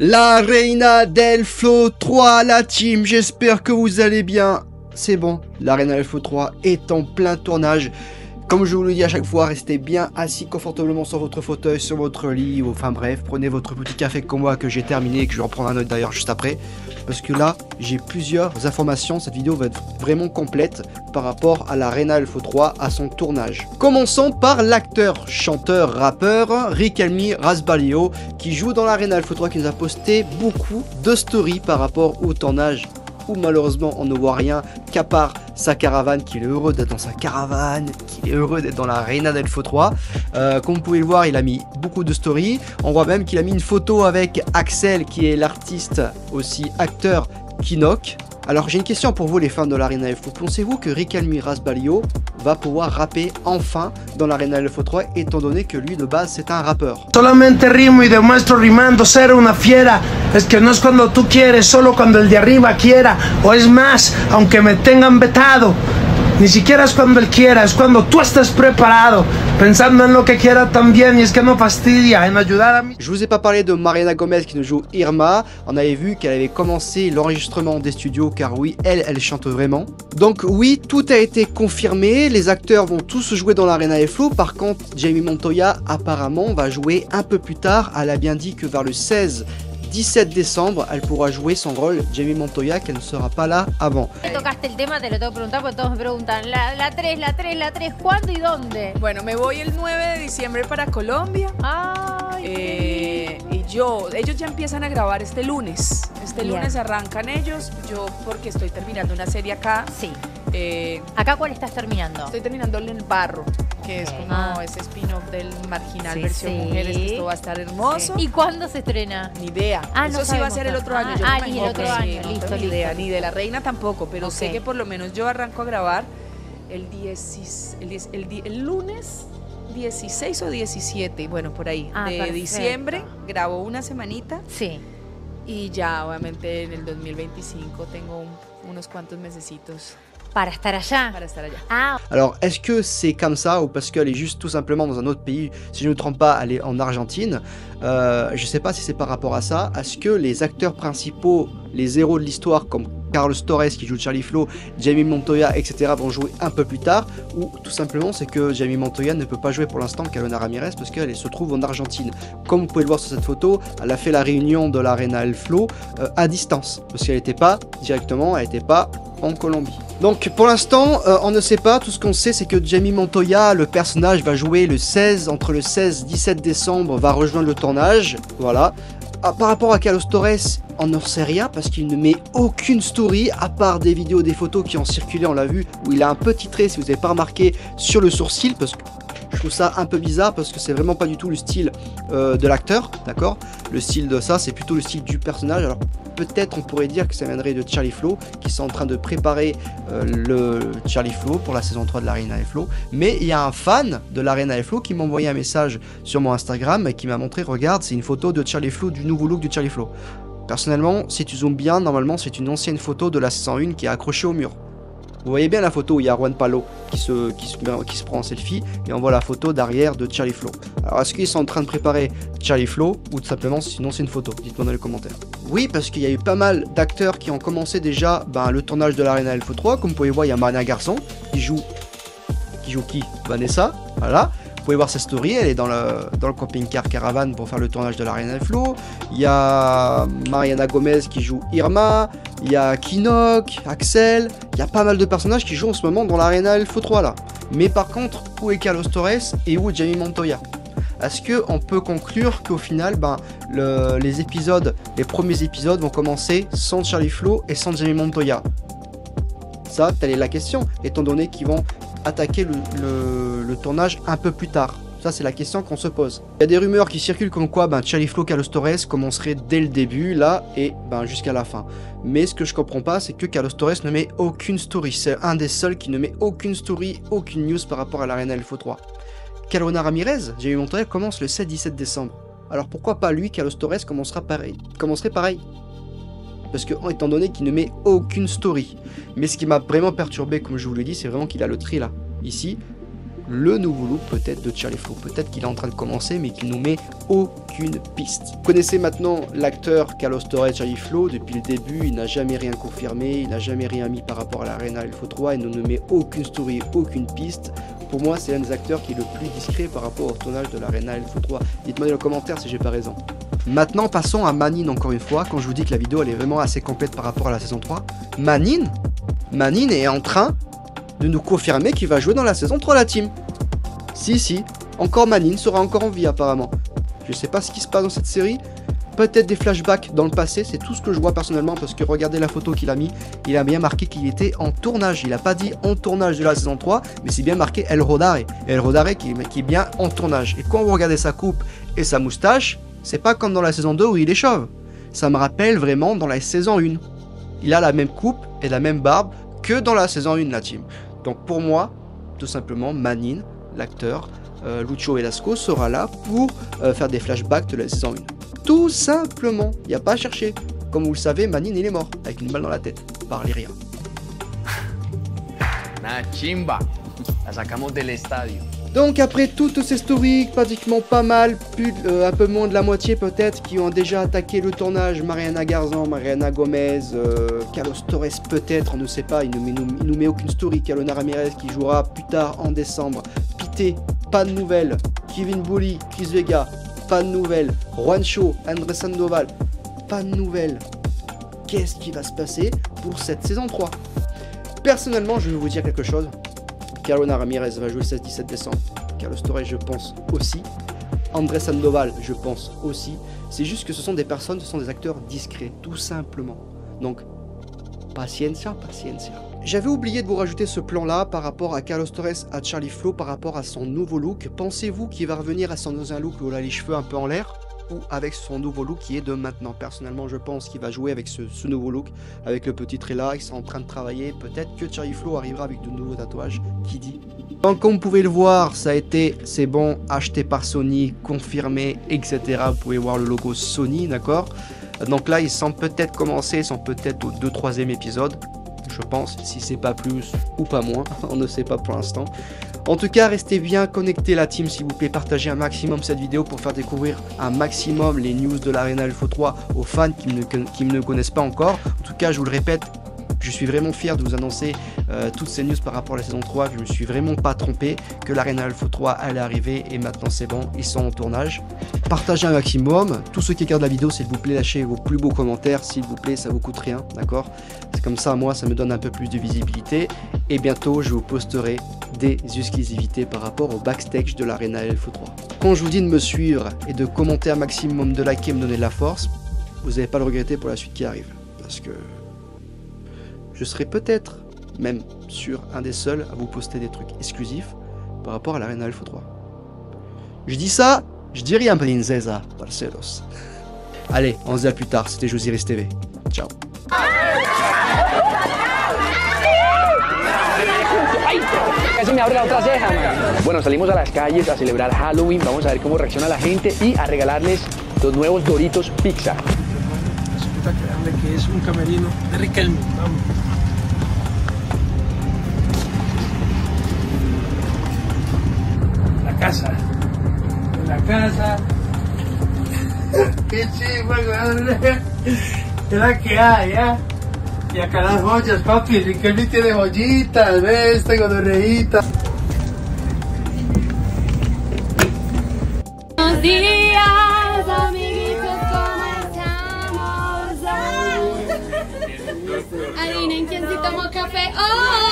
La Reina del Flow 3, la team, j'espère que vous allez bien. C'est bon, la Reina del Flow 3 est en plein tournage. Comme je vous le dis à chaque fois, restez bien assis confortablement sur votre fauteuil, sur votre lit, ou enfin bref, prenez votre petit café comme moi que j'ai terminé et que je vais reprendre un autre d'ailleurs juste après. Parce que là, j'ai plusieurs informations, cette vidéo va être vraiment complète par rapport à la Reina del Flow 3, à son tournage. Commençons par l'acteur, chanteur, rappeur Riquelme Rasballio qui joue dans la Reina del Flow 3, qui nous a posté beaucoup de stories par rapport au tournage où malheureusement on ne voit rien qu'à part sa caravane, qu'il est heureux d'être dans sa caravane, qu'il est heureux d'être dans la Reina del Flow 3. Comme vous pouvez le voir, il a mis beaucoup de stories. On voit même qu'il a mis une photo avec Axel, qui est l'artiste, aussi acteur Kinok. Alors j'ai une question pour vous les fans de la Reina del Flow. Pensez-vous que Riquelme Rasballio va pouvoir rapper enfin dans la Reina del Flow 3, étant donné que lui de base c'est un rappeur? Solamente rimo y demuestro rimando ser una fiera. Es que no es cuando tú quieres, solo cuando el de arriba quiera. O es más, aunque me tengan vetado. Ni siquiera es cuando él quiera, es cuando tú estés preparado, pensando en lo que quiera también, y es que no fastidia en ayudar a mí. Je vous ai pas parlé de Mariana Gomez qui nous joue Irma. On avait vu qu'elle avait commencé l'enregistrement des studios, car oui, elle chante vraiment. Donc oui, tout a été confirmé, les acteurs vont tous jouer dans la Reina del Flow. Par contre, Jamie Montoya apparemment va jouer un peu plus tard. Elle a bien dit que vers le 17 décembre, elle pourra jouer son rôle, Jamie Montoya, qu'elle ne sera pas là avant. Tocaste el tema, te lo tengo que preguntar porque todos me preguntan la 3, ¿cuándo y dónde? Bueno, me voy el 9 de diciembre para Colombia. Ay, Y ellos ya empiezan a grabar este lunes. Este lunes arrancan ellos, yo porque estoy terminando una serie acá. sí. ¿Acá cuál estás terminando? Estoy terminando El Barro, que es como ese spin-off del Marginal Sí, versión sí. mujeres, que esto va a estar hermoso. ¿Y cuándo se estrena? Ni idea. Ah, Eso no sí va a sabemos ser el otro tanto. año. Yo Ah, me ni el imagino otro que año. no Listo, tengo ni listo. idea, ni de la Reina tampoco, pero sé Ok. que por lo menos yo arranco a grabar el lunes 16 o 17, bueno, por ahí, Ah, de perfecto. diciembre, grabo una semanita Sí. y ya obviamente en el 2025 tengo unos cuantos mesecitos Para estar allá. para estar allá. Ah, Alors, est-ce que c'est comme ça ou parce qu'elle est juste tout simplement dans un autre pays? Si je ne me trompe pas, elle est en Argentine. Je sais pas si c'est par rapport à ça. Est-ce que les acteurs principaux, les héros de l'histoire, comme Carlos Torres qui joue Charlie Flow, Jamie Montoya, etc., vont jouer un peu plus tard? Ou tout simplement, c'est que Jamie Montoya ne peut pas jouer pour l'instant Carolina Ramirez parce qu'elle se trouve en Argentine. Comme vous pouvez le voir sur cette photo, elle a fait la réunion de la Reina del Flow à distance. Parce qu'elle n'était pas directement, elle n'était pas en Colombie. Donc pour l'instant, on ne sait pas. Tout ce qu'on sait, c'est que Jamie Montoya, le personnage, va jouer entre le 16 et 17 décembre, va rejoindre le tournage. Voilà. Ah, par rapport à Carlos Torres, on n'en sait rien parce qu'il ne met aucune story, à part des vidéos, des photos qui ont circulé, on l'a vu, où il a un petit trait, si vous n'avez pas remarqué, sur le sourcil, parce que je trouve ça un peu bizarre, parce que c'est vraiment pas du tout le style de l'acteur, d'accord? Le style de ça, c'est plutôt le style du personnage. Alors peut-être on pourrait dire que ça viendrait de Charlie Flow, qui sont en train de préparer le Charlie Flow pour la saison 3 de la Reina del Flow. Mais il y a un fan de la Reina del Flow qui m'a envoyé un message sur mon Instagram et qui m'a montré, regarde, c'est une photo de Charlie Flow, du nouveau look de Charlie Flow. Personnellement, si tu zoomes bien, normalement c'est une ancienne photo de la saison 1 qui est accrochée au mur. Vous voyez bien la photo où il y a Juan Palo qui se prend en selfie et on voit la photo d'arrière de Charlie Flow. Alors est-ce qu'ils sont en train de préparer Charlie Flow ou tout simplement sinon c'est une photo? Dites-moi dans les commentaires. Oui, parce qu'il y a eu pas mal d'acteurs qui ont commencé déjà le tournage de la Reina del Flow 3. Comme vous pouvez voir, il y a Mariana Garçon qui joue qui? Vanessa, voilà. Vous pouvez voir sa story, elle est dans le camping-car caravane pour faire le tournage de la Reina del Flow. Il y a Mariana Gomez qui joue Irma, il y a Kinok, Axel, il y a pas mal de personnages qui jouent en ce moment dans la Reina del Flow 3 là. Mais par contre, où est Carlos Torres et où est Jamie Montoya? Est-ce qu'on peut conclure qu'au final, les premiers épisodes vont commencer sans Charlie Flow et sans Jamie Montoya? Ça, telle est la question, étant donné qu'ils vont attaquer le tournage un peu plus tard. Ça, c'est la question qu'on se pose. Il y a des rumeurs qui circulent comme quoi Charlie Flow, Carlos Torres commencerait dès le début, là, et jusqu'à la fin. Mais ce que je comprends pas, c'est que Carlos Torres ne met aucune story. C'est un des seuls qui ne met aucune story, aucune news par rapport à la Reina del Flow 3. Carolina Ramirez, Jamie Montoya, commence le 7-17 décembre. Alors pourquoi pas lui, Carlos Torres, commencerait pareil? Parce que, étant donné qu'il ne met aucune story. Mais ce qui m'a vraiment perturbé, comme je vous l'ai dit, c'est vraiment qu'il a le trait là, ici, le nouveau look peut-être de Charlie Flow. Peut-être qu'il est en train de commencer, mais qu'il nous met aucune piste. Vous connaissez maintenant l'acteur Carlos Torres, Charlie Flow. Depuis le début, il n'a jamais rien confirmé, il n'a jamais rien mis par rapport à l'Arena Elfo 3, il ne nous met aucune story, aucune piste. Pour moi, c'est l'un des acteurs qui est le plus discret par rapport au tournage de l'Arena Elfo 3. Dites-moi dans les commentaires si j'ai pas raison. Maintenant, passons à Manine encore une fois, quand je vous dis que la vidéo elle est vraiment assez complète par rapport à la saison 3. Manine est en train de nous confirmer qu'il va jouer dans la saison 3 la team. Si, encore Manine sera encore en vie apparemment. Je sais pas ce qui se passe dans cette série. Peut-être des flashbacks dans le passé, c'est tout ce que je vois personnellement parce que regardez la photo qu'il a mis, il a bien marqué qu'il était en tournage. Il a pas dit en tournage de la saison 3, mais c'est bien marqué El Rodare. El Rodare qui est bien en tournage. Et quand vous regardez sa coupe et sa moustache, c'est pas comme dans la saison 2 où il est chauve. Ça me rappelle vraiment dans la saison 1. Il a la même coupe et la même barbe que dans la saison 1 la team. Donc pour moi, tout simplement, Manine, l'acteur, Lucho Velasco sera là pour faire des flashbacks de la saison 1. Tout simplement, il n'y a pas à chercher. Comme vous le savez, Manine il est mort, avec une balle dans la tête, par Lyria. Una chimba, la sacamos del estadio. Donc après toutes ces stories, pratiquement pas mal, plus, un peu moins de la moitié peut-être, qui ont déjà attaqué le tournage, Mariana Garzan, Mariana Gomez, Carlos Torres peut-être, on ne sait pas, il nous met aucune story, Carolina Ramirez qui jouera plus tard en décembre, Pité, pas de nouvelles, Kevin Bully, Chris Vega, pas de nouvelles, Juancho, Andrés Sandoval, pas de nouvelles. Qu'est-ce qui va se passer pour cette saison 3? Personnellement, je vais vous dire quelque chose. Carolina Ramirez va jouer le 16-17 décembre. Carlos Torres, je pense aussi. Andrés Sandoval, je pense aussi. C'est juste que ce sont des personnes, ce sont des acteurs discrets, tout simplement. Donc, paciencia. J'avais oublié de vous rajouter ce plan-là par rapport à Carlos Torres, à Charlie Flow, par rapport à son nouveau look. Pensez-vous qu'il va revenir à son ancien look où il a les cheveux un peu en l'air, ou avec son nouveau look qui est de maintenant? Personnellement, je pense qu'il va jouer avec ce nouveau look, avec le petit trait là, ils sont en train de travailler. Peut-être que Charlie Flow arrivera avec de nouveaux tatouages, qui dit. Donc comme vous pouvez le voir, ça a été, c'est bon, acheté par Sony, confirmé, etc. Vous pouvez voir le logo Sony, d'accord? Donc là, ils sont peut-être commencés, ils sont peut-être au 2-3e épisode, je pense, si c'est pas plus ou pas moins, on ne sait pas pour l'instant. En tout cas, restez bien connectés la team, s'il vous plaît, partagez un maximum cette vidéo pour faire découvrir un maximum les news de l'Arena Elfo 3 aux fans qui ne connaissent pas encore. En tout cas, je vous le répète, je suis vraiment fier de vous annoncer toutes ces news par rapport à la saison 3, que je me suis vraiment pas trompé, que l'Arena Elfo 3 allait arriver et maintenant c'est bon, ils sont en tournage. Partagez un maximum, tous ceux qui regardent la vidéo, s'il vous plaît, lâchez vos plus beaux commentaires, s'il vous plaît, ça vous coûte rien, d'accord? C'est comme ça, moi, ça me donne un peu plus de visibilité et bientôt, je vous posterai des exclusivités par rapport au backstage de l'Arena Elfo 3. Quand je vous dis de me suivre et de commenter un maximum, de liker et me donner de la force, vous n'allez pas le regretter pour la suite qui arrive, parce que je serai peut-être même sur un des seuls à vous poster des trucs exclusifs par rapport à l'Arena Elfo 3. Je dis ça, je dis rien, princesa, parceros. Allez, on se dit à plus tard, c'était Josiris TV. Ciao. Casi me abre la otra ceja, man. Bueno, salimos a las calles a celebrar Halloween, vamos a ver cómo reacciona la gente y a regalarles los nuevos Doritos Pizza. Espectacular, que es un camerino de Riquelme. Vamos. La casa. Qué chimba, güey. Es la que hay, ¿ya? Y acá las joyas, papi. Riquelme tiene joyitas, ¿ves? Tengo dorreitas. Buenos días, amiguitos, ¿cómo estamos? Adivinen quién sí tomó café hoy.